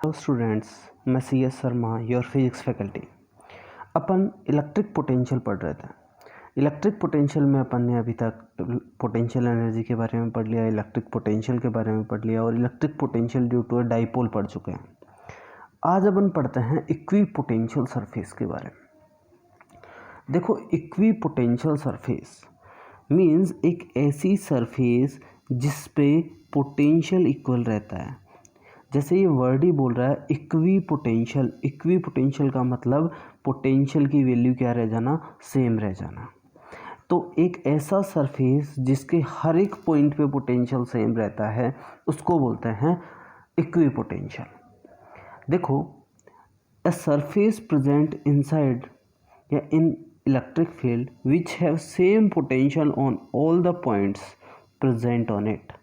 Hello students, मैं C S Sharma your physics faculty. अपन electric potential पढ़ रहे थे। इलेक्ट्रिक पोटेंशियल में अपन ने अभी तक पोटेंशियल एनर्जी के बारे में पढ़ लिया, इलेक्ट्रिक पोटेंशियल के बारे में पढ़ लिया और electric potential due to dipole पढ़ चुके हैं। आज अपन पढ़ते हैं इक्वी पोटेंशियल सरफेस के बारे में। देखो, इक्वी पोटेंशियल सरफेस मीन्स एक ऐसी सरफेस जिस पे पोटेंशियल इक्वल रहता है। जैसे ये वर्ड ही बोल रहा है इक्वी पोटेंशियल। इक्वी पोटेंशियल का मतलब पोटेंशियल की वैल्यू क्या रह जाना, सेम रह जाना। तो एक ऐसा सरफेस जिसके हर एक पॉइंट पे पोटेंशियल सेम रहता है उसको बोलते हैं इक्वी पोटेंशियल। देखो, अ सरफेस प्रेजेंट इनसाइड या इन electric field which have same potential on all the points present on it.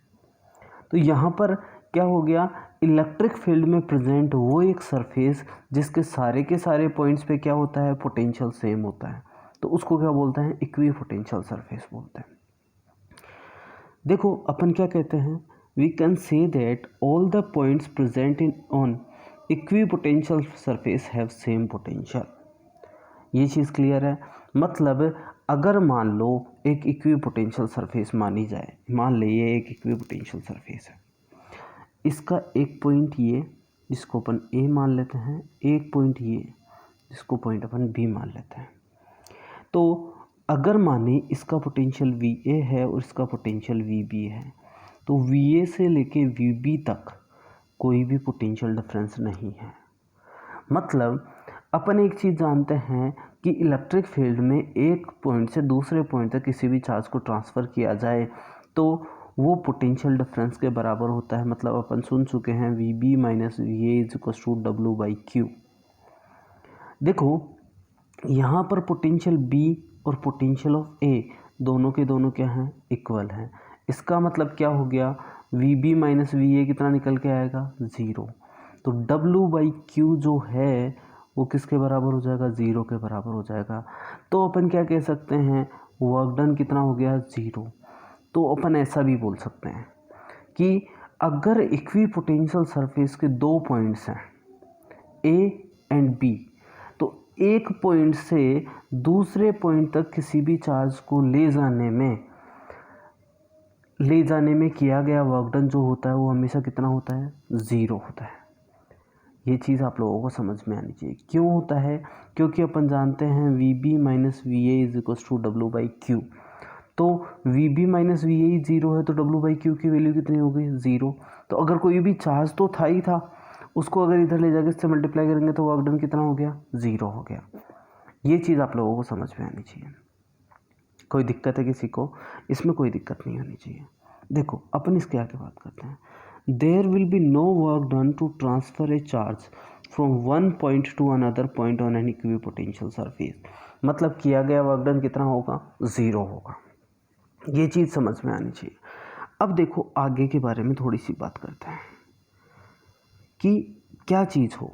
तो यहाँ पर क्या हो गया, इलेक्ट्रिक फील्ड में प्रेजेंट वो एक सरफेस जिसके सारे के सारे पॉइंट्स पे क्या होता है, पोटेंशियल सेम होता है, तो उसको क्या बोलते हैं, इक्वी पोटेंशियल सरफेस बोलते हैं। देखो, अपन क्या कहते हैं, we can say that all the points present in on equipotential surface have same potential. ये चीज़ क्लियर है। मतलब अगर मान लो एक इक्वी पोटेंशियल सरफेस मानी जाए, मान ले ये एक इक्वी पोटेंशियल सरफेस है, इसका एक पॉइंट ये जिसको अपन ए मान लेते हैं, एक पॉइंट ये जिसको पॉइंट अपन बी मान लेते हैं। तो अगर माने इसका पोटेंशियल वी ए है और इसका पोटेंशियल वी बी है, तो वी ए से लेके वी बी तक कोई भी पोटेंशियल डिफरेंस नहीं है। मतलब अपन एक चीज़ जानते हैं कि इलेक्ट्रिक फील्ड में एक पॉइंट से दूसरे पॉइंट तक किसी भी चार्ज को ट्रांसफ़र किया जाए तो वो पोटेंशियल डिफरेंस के बराबर होता है। मतलब अपन सुन चुके हैं V B minus V A is equal to W by Q. देखो, यहाँ पर पोटेंशियल बी और पोटेंशियल ऑफ ए दोनों के दोनों क्या हैं, इक्वल हैं। इसका मतलब क्या हो गया, V B minus V A कितना निकल के आएगा, ज़ीरो। तो डब्ल्यू बाई क्यू जो है वो किसके बराबर हो जाएगा, ज़ीरो के बराबर हो जाएगा। तो अपन क्या कह सकते हैं, वर्क डन कितना हो गया, ज़ीरो। तो अपन ऐसा भी बोल सकते हैं कि अगर इक्वी पोटेंशियल सरफेस के दो पॉइंट्स हैं ए एंड बी, तो एक पॉइंट से दूसरे पॉइंट तक किसी भी चार्ज को ले जाने में किया गया वर्क डन जो होता है वो हमेशा कितना होता है, ज़ीरो होता है। ये चीज़ आप लोगों को समझ में आनी चाहिए। क्यों होता है, क्योंकि अपन जानते हैं V B minus V A is equal to W by Q. तो V B minus V A zero है तो डब्ल्यू बाई क्यू की वैल्यू कितनी हो गई, ज़ीरो। तो अगर कोई भी चार्ज तो था ही था, उसको अगर इधर ले जाकर इससे मल्टीप्लाई करेंगे तो वर्क डन कितना हो गया, ज़ीरो हो गया। ये चीज़ आप लोगों को समझ में आनी चाहिए। कोई दिक्कत है किसी को, इसमें कोई दिक्कत नहीं होनी चाहिए। देखो, अपन इसके आगे बात करते हैं। There will be no work done to transfer a charge from one point to another point on an equipotential surface. मतलब किया गया वर्क डन कितना होगा, ज़ीरो होगा। ये चीज़ समझ में आनी चाहिए। अब देखो, आगे के बारे में थोड़ी सी बात करते हैं कि क्या चीज़ हो।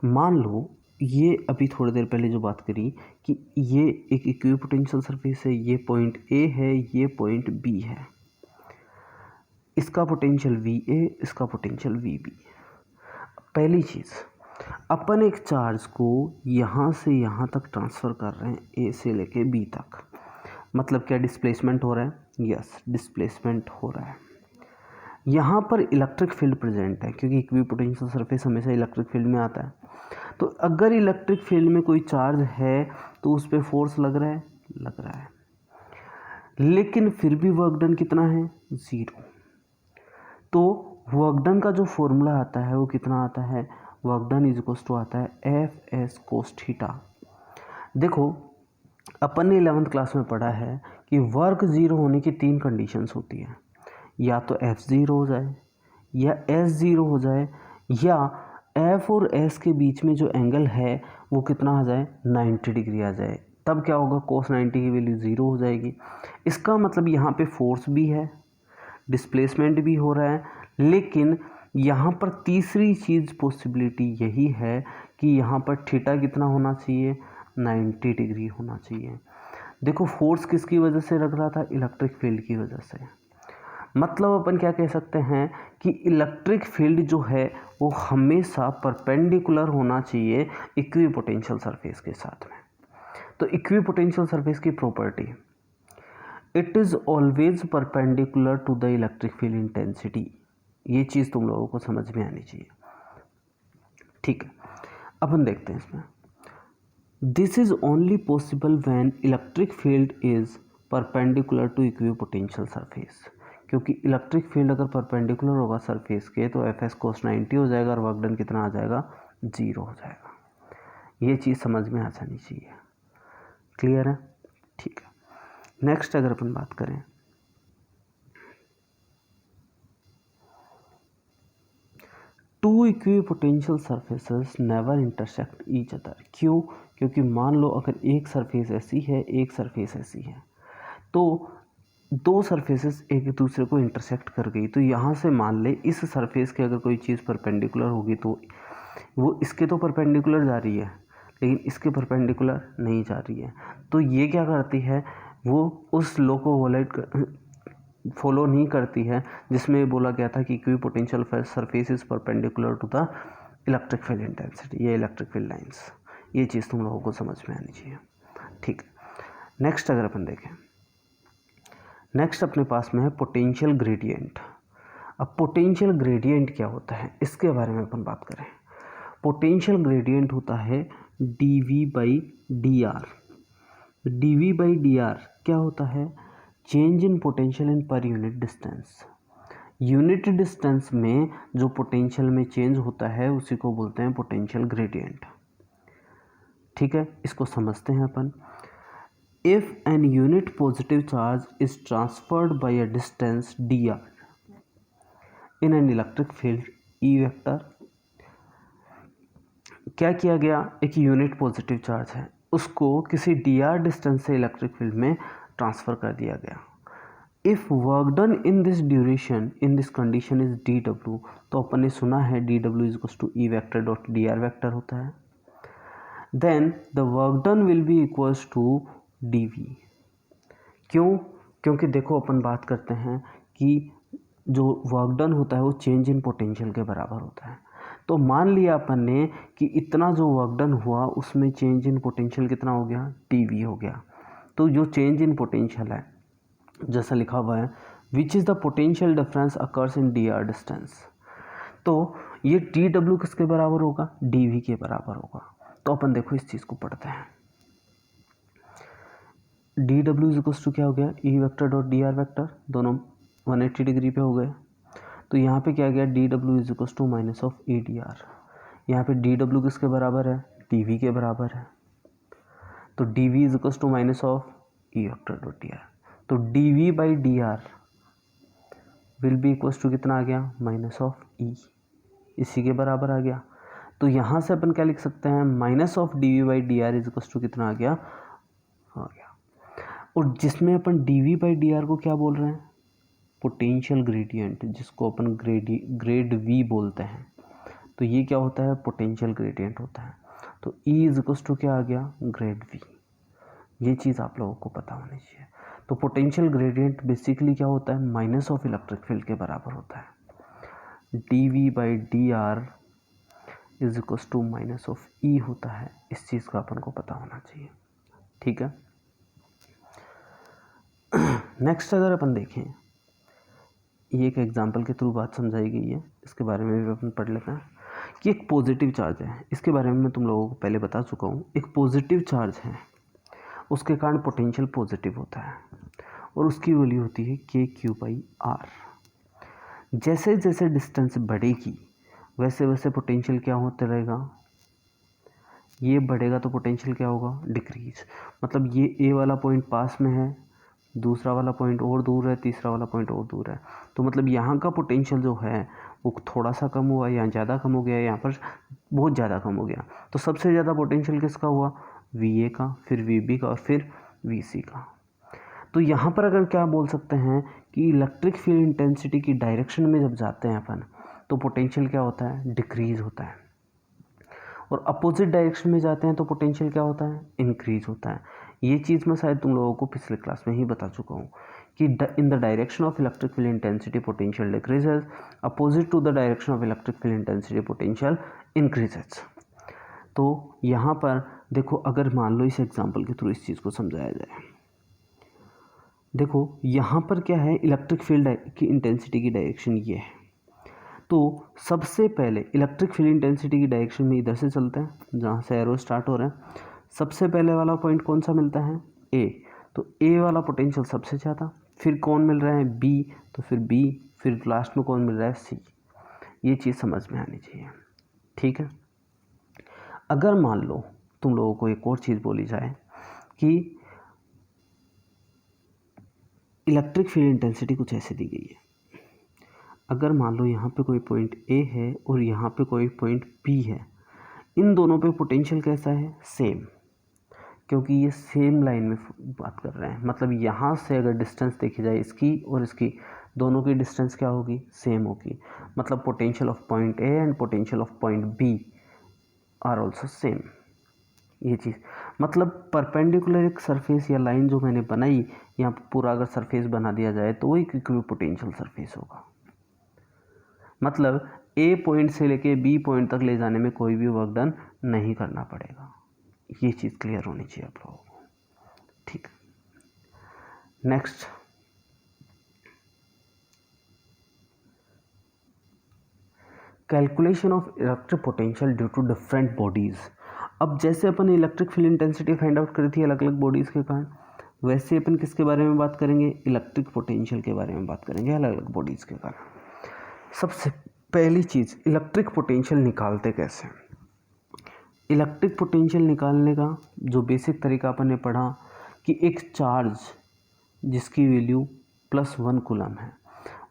मान लो ये अभी थोड़ी देर पहले जो बात करी कि ये एक इक्वी पोटेंशियल सरफेस है, ये पॉइंट ए है, ये पॉइंट बी है, इसका पोटेंशियल वी ए, इसका पोटेंशियल वी बी। पहली चीज़, अपन एक चार्ज को यहाँ से यहाँ तक ट्रांसफ़र कर रहे हैं, ए से लेके बी तक। मतलब क्या डिस्प्लेसमेंट हो रहा है, यस, डिस्प्लेसमेंट हो रहा है। यहाँ पर इलेक्ट्रिक फील्ड प्रेजेंट है क्योंकि इक्वी पोटेंशियल सरफेस हमेशा इलेक्ट्रिक फील्ड में आता है। तो अगर इलेक्ट्रिक फील्ड में कोई चार्ज है तो उस पर फोर्स लग रहा है, लेकिन फिर भी वर्क डन कितना है, ज़ीरो। तो वर्क डन का जो फॉर्मूला आता है वो कितना आता है, work done is equal to आता है एफ एस कोस थीटा। देखो, अपन ने 11th क्लास में पढ़ा है कि वर्क ज़ीरो होने की तीन कंडीशंस होती हैं, या तो एफ ज़ीरो हो जाए, या एस ज़ीरो हो जाए, या एफ और एस के बीच में जो एंगल है वो कितना आ जाए, 90 डिग्री आ जाए। तब क्या होगा, कोस 90 की वैल्यू ज़ीरो हो जाएगी। इसका मतलब यहाँ पे फोर्स भी है, डिस्प्लेसमेंट भी हो रहा है, लेकिन यहाँ पर तीसरी चीज़ पॉसिबिलिटी यही है कि यहाँ पर थीटा कितना होना चाहिए, 90 डिग्री होना चाहिए। देखो, फोर्स किसकी वजह से लग रहा था, इलेक्ट्रिक फील्ड की वजह से। मतलब अपन क्या कह सकते हैं कि इलेक्ट्रिक फील्ड जो है वो हमेशा परपेंडिकुलर होना चाहिए इक्विपोटेंशियल सरफेस के साथ में। तो इक्विपोटेंशियल सरफेस की property, it is always perpendicular to the electric field intensity. ये चीज़ तुम लोगों को समझ में आनी चाहिए। ठीक है, अपन देखते हैं इसमें। This is only possible when electric field is perpendicular to equipotential surface. क्योंकि इलेक्ट्रिक फील्ड अगर परपेंडिकुलर होगा सरफेस के तो एफ एस कोस 90 हो जाएगा और वर्क डन कितना आ जाएगा, 0 हो जाएगा। ये चीज़ समझ में आ जानी चाहिए। क्लियर है? ठीक है, नेक्स्ट अगर अपन बात करें, two equipotential surfaces never intersect each other. क्यों? क्योंकि मान लो अगर एक सरफेस ऐसी है, एक सरफेस ऐसी है, तो दो सरफेसेस एक दूसरे को इंटरसेक्ट कर गई, तो यहाँ से मान ले इस सरफेस के अगर कोई चीज़ परपेंडिकुलर होगी तो वो इसके तो परपेंडिकुलर जा रही है लेकिन इसके परपेंडिकुलर नहीं जा रही है। तो ये क्या करती है, वो उस लॉ को फॉलो नहीं करती है जिसमें बोला गया था कि equipotential surface is perpendicular to the electric field intensity या इलेक्ट्रिक फील्ड लाइंस। ये चीज़ तुम लोगों को समझ में आनी चाहिए। ठीक, नेक्स्ट अगर अपन देखें, नेक्स्ट अपने पास में है पोटेंशियल ग्रेडियंट। अब पोटेंशियल ग्रेडियंट क्या होता है इसके बारे में अपन बात करें। पोटेंशियल ग्रेडियंट होता है dV/dr। dV/dr क्या होता है, change in potential in per unit distance. Unit distance में जो पोटेंशियल में चेंज होता है उसी को बोलते हैं पोटेंशियल ग्रेडियंट। ठीक है, इसको समझते हैं अपन। If an unit positive charge is transferred by a distance dr in an electric field E vector, क्या किया गया, एक यूनिट पॉजिटिव चार्ज है उसको किसी dr डिस्टेंस से इलेक्ट्रिक फील्ड में ट्रांसफ़र कर दिया गया। If work done in this duration in this condition is dw, तो अपन ने सुना है dw is equals to E vector dot dr vector होता है। Then the work done will be equals to dv। क्यों? क्योंकि देखो अपन बात करते हैं कि जो वर्क डन होता है वो चेंज इन पोटेंशियल के बराबर होता है। तो मान लिया अपन ने कि इतना जो वर्क डन हुआ उसमें चेंज इन पोटेंशियल कितना हो गया, dv हो गया। तो जो चेंज इन पोटेंशियल है जैसा लिखा हुआ है which is the potential difference occurs in dr distance, तो ये dw किसके बराबर होगा, dv के बराबर होगा। तो अपन देखो इस चीज़ को पढ़ते हैं। dw इज इक्वल्स टू क्या हो गया, E vector dot dr vector, दोनों 180 डिग्री पे हो गए। तो यहाँ पे क्या गया, dw is equals to minus of E dr। यहाँ पे dw किसके बराबर है, dv के बराबर है। तो dv is equals to minus of E vector dot dr। तो dV/dr will be equals to कितना आ गया, माइनस ऑफ E, इसी के बराबर आ गया। तो यहाँ से अपन क्या लिख सकते हैं, minus of dV/dr is equals to कितना आ गया। और जिसमें अपन dV/dr को क्या बोल रहे हैं, पोटेंशियल ग्रेडियंट, जिसको अपन ग्रेड V बोलते हैं। तो ये क्या होता है, पोटेंशियल ग्रेडियंट होता है। तो E इज इक्वल्स टू क्या आ गया, ग्रेड V। ये चीज़ आप लोगों को पता होनी चाहिए। तो पोटेंशियल ग्रेडियंट बेसिकली क्या होता है, माइनस ऑफ इलेक्ट्रिक फील्ड के बराबर होता है। dV/dr is equals to minus of E होता है। इस चीज़ का अपन को पता होना चाहिए। ठीक है, नेक्स्ट अगर अपन देखें, ये एक एग्जांपल के थ्रू बात समझाई गई है, इसके बारे में भी अपन पढ़ लेते हैं कि एक पॉजिटिव चार्ज है। इसके बारे में मैं तुम लोगों को पहले बता चुका हूँ। एक पॉजिटिव चार्ज है, उसके कारण पोटेंशियल पॉजिटिव होता है और उसकी वैल्यू होती है kq/r। जैसे जैसे डिस्टेंस बढ़ेगी वैसे वैसे पोटेंशियल क्या होता रहेगा, ये बढ़ेगा तो पोटेंशियल क्या होगा, डिक्रीज। मतलब ये ए वाला पॉइंट पास में है, दूसरा वाला पॉइंट और दूर है, तीसरा वाला पॉइंट और दूर है। तो मतलब यहाँ का पोटेंशियल जो है वो थोड़ा सा कम हुआ, यहाँ ज़्यादा कम हो गया, यहाँ पर बहुत ज़्यादा कम हो गया। तो सबसे ज़्यादा पोटेंशियल किसका हुआ, VA का, फिर VB का और फिर VC का। तो यहाँ पर अगर क्या बोल सकते हैं कि इलेक्ट्रिक फील्ड इंटेंसिटी की डायरेक्शन में जब जाते हैं अपन तो पोटेंशियल क्या होता है, डिक्रीज होता है। और अपोजिट डायरेक्शन में जाते हैं तो पोटेंशियल क्या होता है, इंक्रीज होता है। ये चीज़ मैं शायद तुम लोगों को पिछले क्लास में ही बता चुका हूँ कि in the direction of electric field intensity potential decreases, opposite to the direction of electric field intensity potential increases. तो यहाँ पर देखो, अगर मान लो इस एग्जांपल के थ्रू इस चीज़ को समझाया जाए, देखो यहाँ पर क्या है, इलेक्ट्रिक फील्ड की इंटेंसिटी की डायरेक्शन ये है। तो सबसे पहले इलेक्ट्रिक फील्ड इंटेंसिटी की डायरेक्शन में इधर से चलते हैं जहाँ से एरो स्टार्ट हो रहा है। सबसे पहले वाला पॉइंट कौन सा मिलता है, ए, तो ए वाला पोटेंशियल सबसे ज़्यादा, फिर कौन मिल रहा है, बी, तो फिर बी, फिर लास्ट में कौन मिल रहा है, सी। ये चीज़ समझ में आनी चाहिए, ठीक है। अगर मान लो तुम लोगों को एक और चीज़ बोली जाए कि इलेक्ट्रिक फील्ड इंटेंसिटी कुछ ऐसे दी गई है, अगर मान लो यहाँ पे कोई पॉइंट ए है और यहाँ पे कोई पॉइंट बी है, इन दोनों पे पोटेंशियल कैसा है, सेम, क्योंकि ये सेम लाइन में बात कर रहे हैं। मतलब यहाँ से अगर डिस्टेंस देखी जाए इसकी और इसकी, दोनों की डिस्टेंस क्या होगी, सेम होगी। मतलब potential of point A and potential of point B are also same. ये चीज़ मतलब परपेंडिकुलर एक सरफेस या लाइन जो मैंने बनाई, यहाँ पूरा अगर सरफेस बना दिया जाए तो वो एक पोटेंशियल सरफेस होगा। मतलब ए पॉइंट से लेके बी पॉइंट तक ले जाने में कोई भी वर्क डन नहीं करना पड़ेगा। ये चीज़ क्लियर होनी चाहिए आप लोगों को, ठीक। Next, calculation of electric potential due to different bodies. अब जैसे अपन electric field intensity find out करी थी अलग अलग बॉडीज़ के कारण, वैसे अपन किसके बारे में बात करेंगे, इलेक्ट्रिक पोटेंशियल के बारे में बात करेंगे अलग अलग बॉडीज़ के कारण। सबसे पहली चीज़, इलेक्ट्रिक पोटेंशियल निकालते कैसे। इलेक्ट्रिक पोटेंशियल निकालने का जो बेसिक तरीका अपन ने पढ़ा कि एक चार्ज जिसकी वैल्यू +1 कूलम है,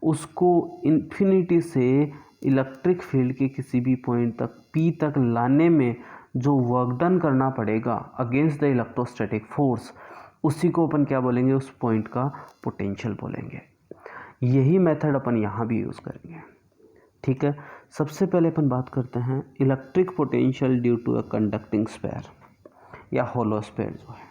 उसको इन्फिनिटी से इलेक्ट्रिक फील्ड के किसी भी पॉइंट तक P तक लाने में जो वर्क डन करना पड़ेगा अगेंस्ट द इलेक्ट्रोस्टैटिक फोर्स, उसी को अपन क्या बोलेंगे, उस पॉइंट का पोटेंशियल बोलेंगे। यही मेथड अपन यहाँ भी यूज़ करेंगे, ठीक है। सबसे पहले अपन बात करते हैं electric potential due to a conducting sphere या होलो स्फीयर जो है।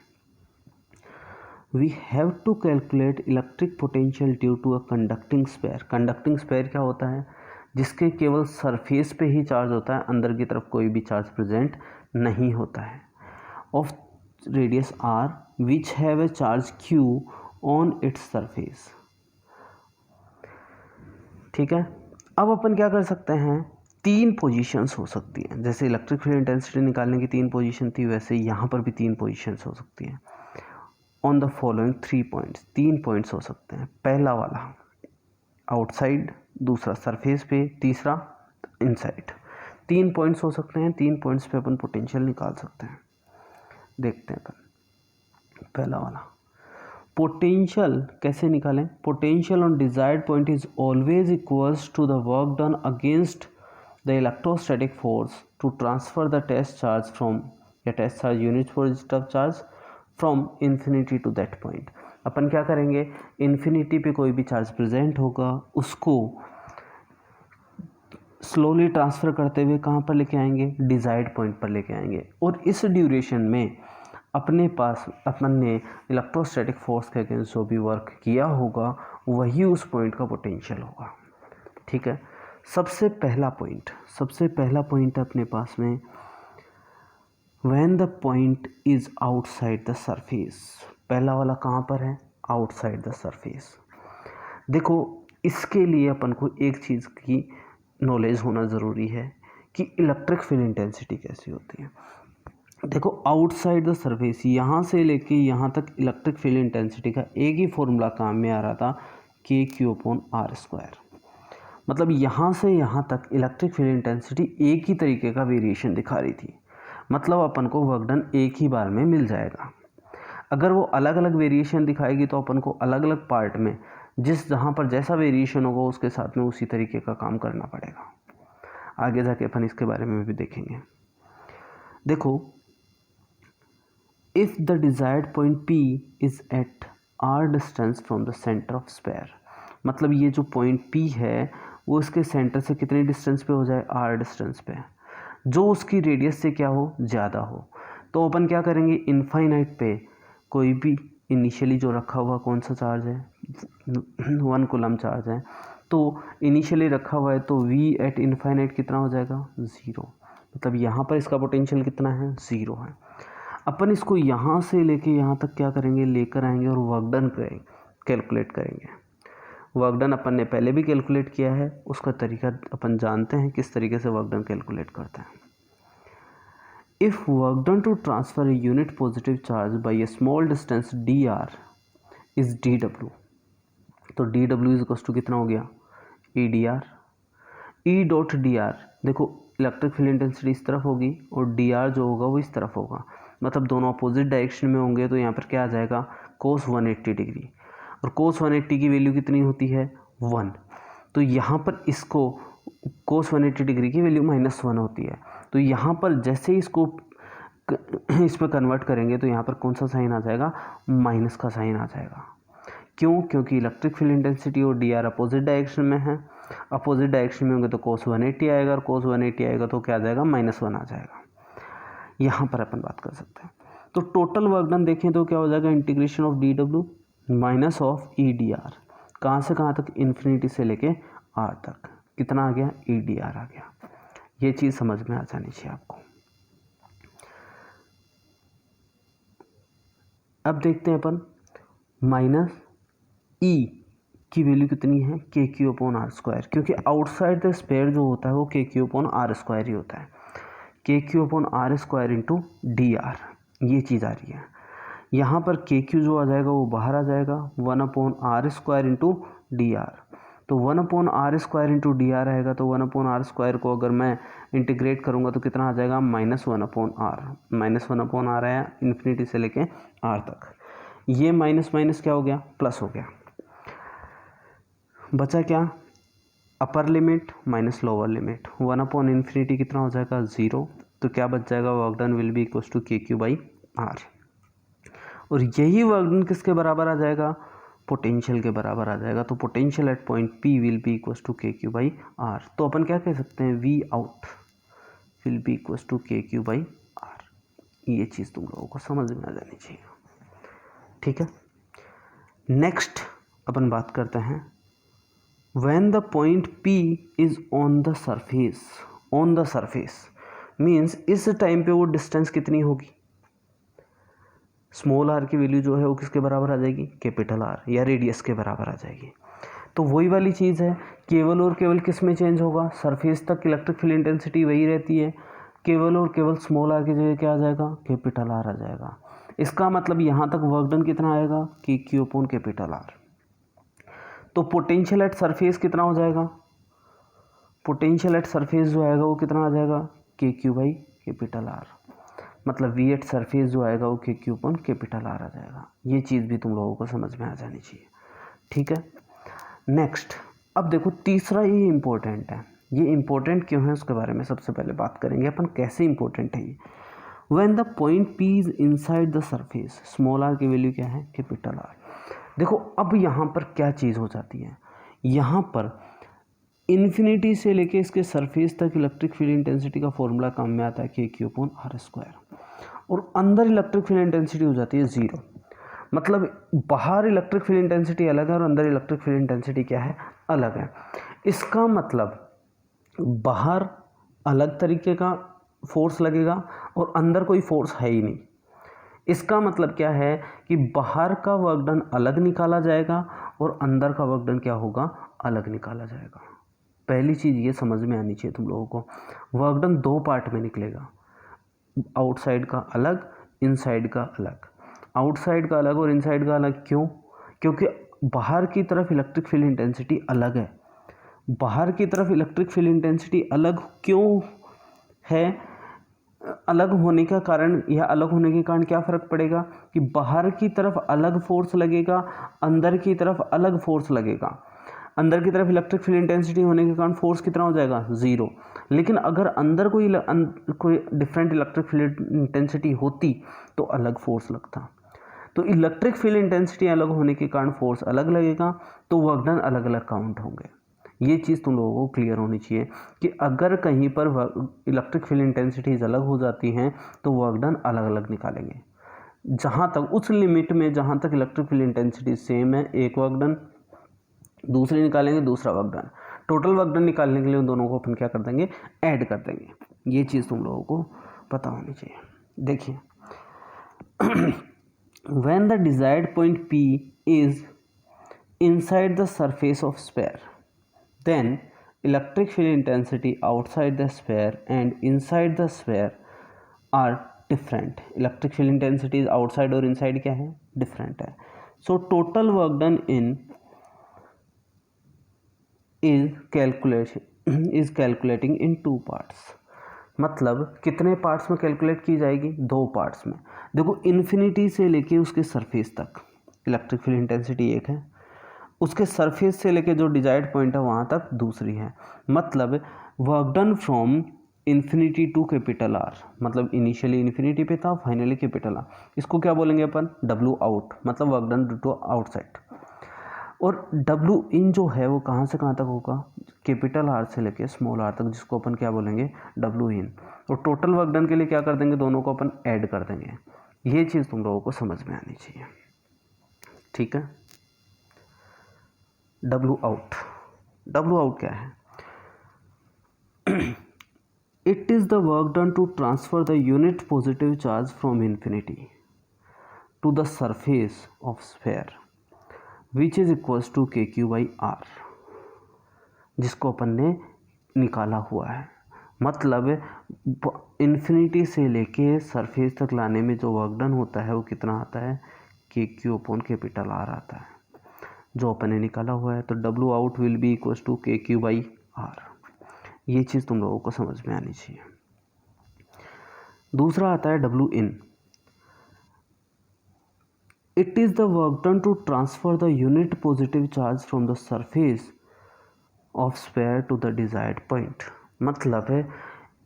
We have to calculate electric potential due to a conducting sphere. Conducting sphere क्या होता है, जिसके केवल सरफेस पे ही चार्ज होता है, अंदर की तरफ कोई भी चार्ज प्रेजेंट नहीं होता है, of radius r which have a charge q on its surface, ठीक है। अब अपन क्या कर सकते हैं, 3 पोजीशंस हो सकती हैं। जैसे इलेक्ट्रिक फील्ड इंटेंसिटी निकालने की 3 पोजीशन थी, वैसे यहाँ पर भी 3 पोजीशंस हो सकती हैं। On the following 3 points, 3 points हो सकते हैं। पहला वाला आउटसाइड, दूसरा सरफेस पे, तीसरा इनसाइड। 3 पॉइंट्स हो सकते हैं। 3 पॉइंट्स पे अपन पोटेंशियल निकाल सकते हैं। देखते हैं अपन पहला वाला पोटेंशियल कैसे निकालें। Potential on desired point is always equals to the work done against the electrostatic force to transfer the test charge from या test charge unit positive charge from infinity to that point. अपन क्या करेंगे, infinity पे कोई भी charge present होगा उसको slowly transfer करते हुए कहाँ पर लेके आएंगे, डिजायर्ड पॉइंट पर लेके आएंगे। और इस ड्यूरेशन में अपने पास अपन ने इलेक्ट्रोस्टैटिक फोर्स के अगेंस्ट जो भी वर्क किया होगा वही उस पॉइंट का पोटेंशियल होगा, ठीक है। सबसे पहला पॉइंट है अपने पास में when the point is outside the surface. पहला वाला कहाँ पर है, आउटसाइड द सरफेस। देखो इसके लिए अपन को एक चीज़ की नॉलेज होना ज़रूरी है कि इलेक्ट्रिक फील्ड इंटेंसिटी कैसी होती है। देखो आउटसाइड द सरफेस, यहाँ से लेके यहाँ तक इलेक्ट्रिक फील्ड इंटेंसिटी का एक ही फॉर्मूला काम में आ रहा था, KQ/R²। मतलब यहाँ से यहाँ तक इलेक्ट्रिक फील्ड इंटेंसिटी एक ही तरीके का वेरिएशन दिखा रही थी। मतलब अपन को वर्क डन एक ही बार में मिल जाएगा। अगर वो अलग अलग वेरिएशन दिखाएगी तो अपन को अलग अलग पार्ट में जहाँ पर जैसा वेरिएशन होगा उसके साथ में उसी तरीके का काम करना पड़ेगा। आगे जाके अपन इसके बारे में भी देखेंगे। देखो if the desired point P is at R distance from the centre of sphere, मतलब ये जो पॉइंट P है वो इसके सेंटर से कितने डिस्टेंस पे हो जाए, R डिस्टेंस पे, जो उसकी रेडियस से क्या हो, ज़्यादा हो। तो अपन क्या करेंगे, इनफाइनाइट पे कोई भी इनिशियली जो रखा हुआ कौन सा चार्ज है, 1 कूलम चार्ज है, तो इनिशियली रखा हुआ है तो v एट इनफाइनाइट कितना हो जाएगा 0, मतलब यहाँ पर इसका पोटेंशियल कितना है 0 है। अपन इसको यहाँ से लेके यहाँ तक क्या करेंगे, लेकर आएंगे और वर्क डन कैलकुलेट करेंगे। वर्क डन अपन ने पहले भी कैलकुलेट किया है, उसका तरीका अपन जानते हैं किस तरीके से वर्क डन कैलकुलेट करते हैं। If work done to transfer a unit positive charge by a small distance dr is dw, तो dw इज टू कितना हो गया e dr, e dot dr, देखो इलेक्ट्रिक फील्ड इंटेंसिटी इस तरफ होगी और dr जो होगा वो इस तरफ होगा, मतलब दोनों अपोजिट डायरेक्शन में होंगे, तो यहाँ पर क्या आ जाएगा cos 180 डिग्री, और cos 180 की वैल्यू कितनी होती है 1, तो यहाँ पर इसको cos 180 डिग्री की वैल्यू -1 होती है, तो यहाँ पर जैसे ही इसको इसमें कन्वर्ट करेंगे तो यहाँ पर कौन सा साइन आ जाएगा, माइनस का साइन आ जाएगा। क्यों, क्योंकि इलेक्ट्रिक फील्ड इंटेंसिटी और डी आर अपोजिट डायरेक्शन में है, अपोजिट डायरेक्शन में होंगे तो cos 180 आएगा, और cos 180 आएगा तो क्या आ जाएगा -1 आ जाएगा। यहाँ पर अपन बात कर सकते हैं। तो टोटल वर्क डन देखें तो क्या हो जाएगा, integration of D W minus of E D are, कहाँ से कहाँ तक, इन्फिनिटी से लेके आर तक, कितना आ गया ई डी आर आ गया। ये चीज़ समझ में आ जानी चाहिए आपको। अब देखते हैं अपन माइनस ई की वैल्यू कितनी है, K Q upon R square, क्योंकि आउटसाइड द स्पेयर जो होता है वो K Q upon R square ही होता है, K Q upon R square into D R, ये चीज़ आ रही है। यहाँ पर के क्यू जो आ जाएगा वो बाहर आ जाएगा, 1 upon R square into D R, तो 1 upon R square into D R आएगा, तो 1 अपॉन आर स्क्वायर को अगर मैं इंटीग्रेट करूँगा तो कितना आ जाएगा -1 अपॉन आर, -1 अपॉन आर आया इन्फिनिटी से लेके आर तक, ये माइनस माइनस क्या हो गया, प्लस हो गया, बचा क्या, upper limit minus lower limit, 1 upon infinity कितना हो जाएगा 0, तो क्या बच जाएगा, work done will be equal to K Q by R, और यही वर्क डन किसके बराबर आ जाएगा, पोटेंशियल के बराबर आ जाएगा, तो potential at point P will be equal to K Q by R, तो अपन क्या कह सकते हैं, V out will be equal to K Q by R, ये चीज़ तुम लोगों को समझ में आ जानी चाहिए, ठीक है। नेक्स्ट अपन बात करते हैं, when the point P is on the surface, means इस टाइम पे वो डिस्टेंस कितनी होगी, स्मॉल आर की वैल्यू जो है वो किसके बराबर आ जाएगी, कैपिटल आर या रेडियस के बराबर आ जाएगी। तो वही वाली चीज़ है, केवल और केवल किस में चेंज होगा, सरफेस तक इलेक्ट्रिक फील्ड इंटेंसिटी वही रहती है, केवल और केवल स्मॉल आर की जगह क्या आ जाएगा, कैपिटल आर आ जाएगा। इसका मतलब यहाँ तक वर्क डन कितना आएगा, के क्यू अपॉन कैपिटल आर, तो पोटेंशियल एट सरफेस कितना हो जाएगा, पोटेंशियल एट सरफेस जो आएगा वो कितना आ जाएगा, के क्यू बाई कैपिटल आर, मतलब वी एट सरफेस जो आएगा वो K Q upon capital are आ जाएगा। ये चीज़ भी तुम लोगों को समझ में आ जानी चाहिए, ठीक है। नेक्स्ट अब देखो तीसरा, ये इम्पोर्टेंट है, ये इम्पोर्टेंट क्यों है उसके बारे में सबसे पहले बात करेंगे अपन, कैसे इम्पोर्टेंट है ये। When the point P is inside the surface, small R की वैल्यू क्या है, कैपिटल आर। देखो अब यहाँ पर क्या चीज़ हो जाती है, यहाँ पर इन्फिनिटी से लेके इसके सरफेस तक इलेक्ट्रिक फील्ड इंटेंसिटी का फॉर्मूला काम में आता है K Q upon R square, और अंदर इलेक्ट्रिक फील्ड इंटेंसिटी हो जाती है 0, मतलब बाहर इलेक्ट्रिक फील्ड इंटेंसिटी अलग है और अंदर इलेक्ट्रिक फील्ड इंटेंसिटी क्या है, अलग है। इसका मतलब बाहर अलग तरीके का फोर्स लगेगा और अंदर कोई फोर्स है ही नहीं। इसका मतलब क्या है कि बाहर का वर्क डन अलग निकाला जाएगा और अंदर का वर्क डन क्या होगा, अलग निकाला जाएगा। पहली चीज़ ये समझ में आनी चाहिए तुम लोगों को, वर्क डन 2 पार्ट में निकलेगा, आउटसाइड का अलग, इनसाइड का अलग। आउटसाइड का अलग और इनसाइड का अलग क्यों, क्योंकि बाहर की तरफ इलेक्ट्रिक फील्ड इंटेंसिटी अलग है। बाहर की तरफ इलेक्ट्रिक फील्ड इंटेंसिटी अलग क्यों है, अलग होने का कारण या अलग होने के कारण क्या फ़र्क पड़ेगा कि बाहर की तरफ अलग फोर्स लगेगा, अंदर की तरफ अलग फोर्स लगेगा। अंदर की तरफ इलेक्ट्रिक फील्ड इंटेंसिटी होने के कारण फोर्स कितना हो जाएगा, 0। लेकिन अगर अंदर कोई डिफरेंट इलेक्ट्रिक फील्ड इंटेंसिटी होती तो अलग फोर्स लगता। तो इलेक्ट्रिक फील्ड इंटेंसिटी अलग होने के कारण फोर्स अलग लगेगा, तो वर्क डन अलग अलग काउंट होंगे। ये चीज़ तुम लोगों को क्लियर होनी चाहिए कि अगर कहीं पर इलेक्ट्रिक फील्ड इंटेंसिटीज अलग हो जाती हैं तो वर्क डन अलग अलग निकालेंगे। जहाँ तक उस लिमिट में जहाँ तक इलेक्ट्रिक फील्ड इंटेंसिटी सेम है, एक वर्क डन, दूसरे निकालेंगे दूसरा work done, total work done निकालने के लिए उन दोनों को अपन क्या कर देंगे, ऐड कर देंगे। ये चीज़ तुम लोगों को पता होनी चाहिए। देखिए when the desired point P is inside the surface of sphere, then electric field intensity outside the sphere and inside the sphere are different. Electric field intensity is outside और inside क्या है, different है। So total work done in is calculating in two parts। मतलब कितने parts में calculate की जाएगी, दो पार्ट्स में। देखो इन्फिनिटी से लेके उसके सरफेस तक इलेक्ट्रिक फील्ड इंटेंसिटी एक है, उसके सरफेस से लेके जो डिजायर्ड पॉइंट है वहाँ तक दूसरी है। मतलब work done from infinity to capital R, मतलब इनिशियली इन्फिनिटी पे था, फाइनली कैपिटल आर, इसको क्या बोलेंगे अपन, डब्ल्यू आउट, मतलब वर्क डन टू आउटसाइड। और डब्ल्यू इन जो है वो कहाँ से कहाँ तक होगा, कैपिटल आर से लेके स्मॉल आर तक, जिसको अपन क्या बोलेंगे, डब्ल्यू इन। और टोटल वर्क डन के लिए क्या कर देंगे, दोनों को अपन ऐड कर देंगे। ये चीज़ तुम लोगों को समझ में आनी चाहिए, ठीक है। डब्ल्यू आउट क्या है, it is the work done to transfer the unit positive charge from infinity to the surface of sphere which is equals to K Q by R, जिसको अपन ने निकाला हुआ है। मतलब इन्फिनिटी से लेके सरफेस तक लाने में जो वर्क डन होता है वो कितना आता है, K Q upon capital are आता है, जो अपन ने निकाला हुआ है। तो W out will be equals to K Q by R. ये चीज़ तुम लोगों को समझ में आनी चाहिए। दूसरा आता है W in, it is the work done to transfer the unit positive charge from the surface of sphere to the desired point. मतलब है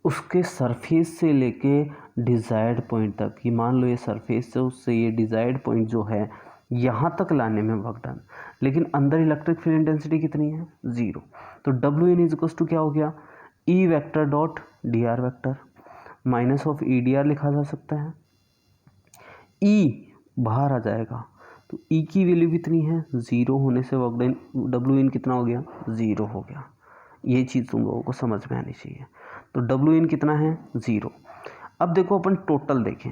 उसके सरफेस से लेके डिजायर्ड पॉइंट तक, कि मान लो ये सरफेस से उससे ये डिजायर्ड पॉइंट जो है यहाँ तक लाने में वर्क डन, लेकिन अंदर इलेक्ट्रिक फील्ड इंटेंसिटी कितनी है, 0। तो W in is equals to क्या हो गया, E vector dot D R vector minus of E D R लिखा जा सकता है। ई बाहर आ जाएगा तो ई की वैल्यू कितनी है, 0 होने से वर्क डन डब्ल्यू इन कितना हो गया, 0 हो गया। ये चीज़ तुम लोगों को समझ में आनी चाहिए। तो डब्ल्यू इन कितना है, 0। अब देखो अपन टोटल देखें,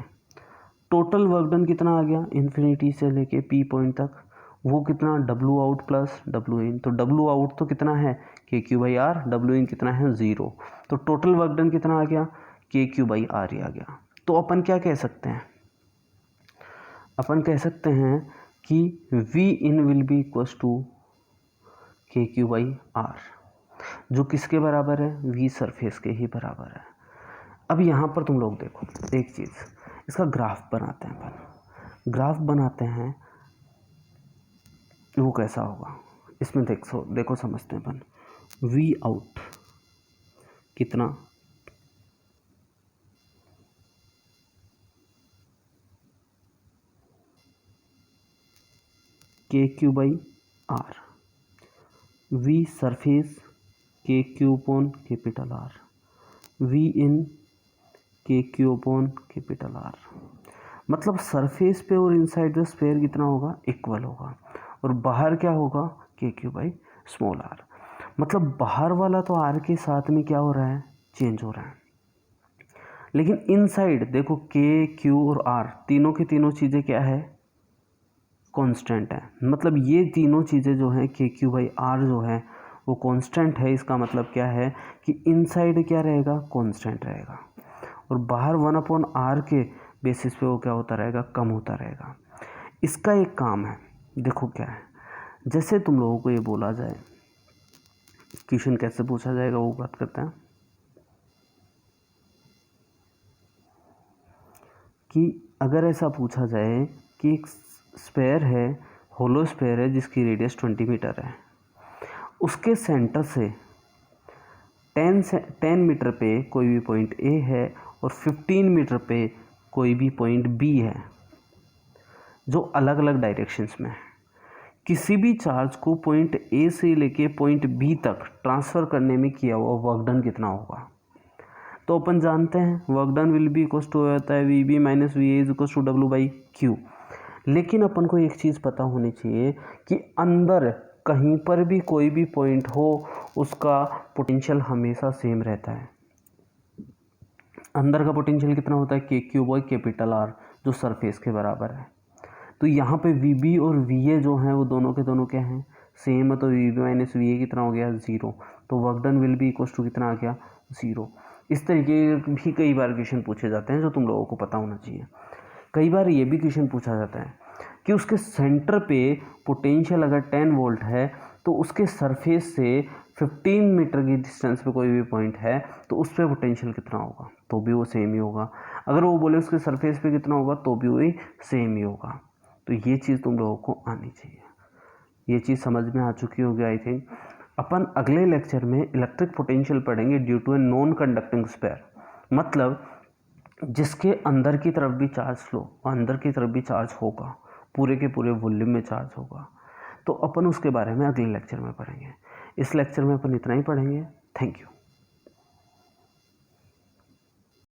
टोटल वर्क डन कितना आ गया इन्फिनिटी से लेके पी पॉइंट तक, वो कितना, W out plus W in. तो डब्ल्यू आउट तो कितना है, K Q by are, W in कितना है, 0। तो टोटल वर्क डन कितना आ गया, के क्यू बाई आर ही आ गया। तो अपन क्या कह सकते हैं, अपन कह सकते हैं कि V in will be equals to K Q by R, जो किसके बराबर है, वी सरफेस के ही बराबर है। अब यहाँ पर तुम लोग देखो एक चीज़, इसका ग्राफ बनाते हैं अपन। ग्राफ बनाते हैं वो कैसा होगा, इसमें देखो समझते हैं अपन। वी आउट कितना, K Q by R, V surface K Q upon capital R, V in K Q upon capital R. मतलब सरफेस पे और इनसाइड द स्फीयर कितना होगा, इक्वल होगा, और बाहर क्या होगा, के क्यू बाई स्मॉल आर। मतलब बाहर वाला तो आर के साथ में क्या हो रहा है, चेंज हो रहा है, लेकिन इनसाइड देखो के क्यू और आर तीनों की तीनों चीज़ें क्या है, कांस्टेंट है। मतलब ये तीनों चीज़ें जो हैं के क्यू बाई आर जो है वो कांस्टेंट है। इसका मतलब क्या है कि इनसाइड क्या रहेगा, कांस्टेंट रहेगा, और बाहर 1/r के बेसिस पे वो क्या होता रहेगा, कम होता रहेगा। इसका एक काम है, देखो क्या है, जैसे तुम लोगों को ये बोला जाए, क्वेश्चन कैसे पूछा जाएगा वो बात करते हैं, कि अगर ऐसा पूछा जाए कि एक स्फीयर है, होलो स्फीयर है जिसकी रेडियस 20 मीटर है, उसके सेंटर से 10 मीटर पे कोई भी पॉइंट ए है और 15 मीटर पे कोई भी पॉइंट बी है, जो अलग अलग डायरेक्शंस में है। किसी भी चार्ज को पॉइंट ए से लेके पॉइंट बी तक ट्रांसफ़र करने में किया हुआ वर्क डन कितना होगा। तो अपन जानते हैं work done will be equal to होता है V B minus V A is equal to W by Q. लेकिन अपन को एक चीज़ पता होनी चाहिए कि अंदर कहीं पर भी कोई भी पॉइंट हो उसका पोटेंशियल हमेशा सेम रहता है। अंदर का पोटेंशियल कितना होता है K Q by capital R, जो सरफेस के बराबर है। तो यहाँ पे वी बी और वी ए जो हैं वो दोनों के दोनों क्या हैं, सेम है। तो V B minus V A कितना हो गया, 0। तो work done will be equal to कितना आ गया, 0। इस तरीके भी कई बार क्वेश्चन पूछे जाते हैं जो तुम लोगों को पता होना चाहिए। कई बार ये भी क्वेश्चन पूछा जाता है कि उसके सेंटर पे पोटेंशियल अगर 10 वोल्ट है तो उसके सरफेस से 15 मीटर की डिस्टेंस पे कोई भी पॉइंट है तो उस पर पोटेंशियल कितना होगा, तो भी वो सेम ही होगा। अगर वो बोले उसके सरफेस पे कितना होगा तो भी वही सेम ही होगा। तो ये चीज़ तुम लोगों को आनी चाहिए, ये चीज़ समझ में आ चुकी होगी आई थिंक। अपन अगले लेक्चर में इलेक्ट्रिक पोटेंशियल पढ़ेंगे due to a non conducting sphere, मतलब जिसके अंदर की तरफ भी चार्ज फ्लो, अंदर की तरफ भी चार्ज होगा, पूरे के पूरे वॉल्यूम में चार्ज होगा। तो अपन उसके बारे में अगले लेक्चर में पढ़ेंगे। इस लेक्चर में अपन इतना ही पढ़ेंगे। Thank you.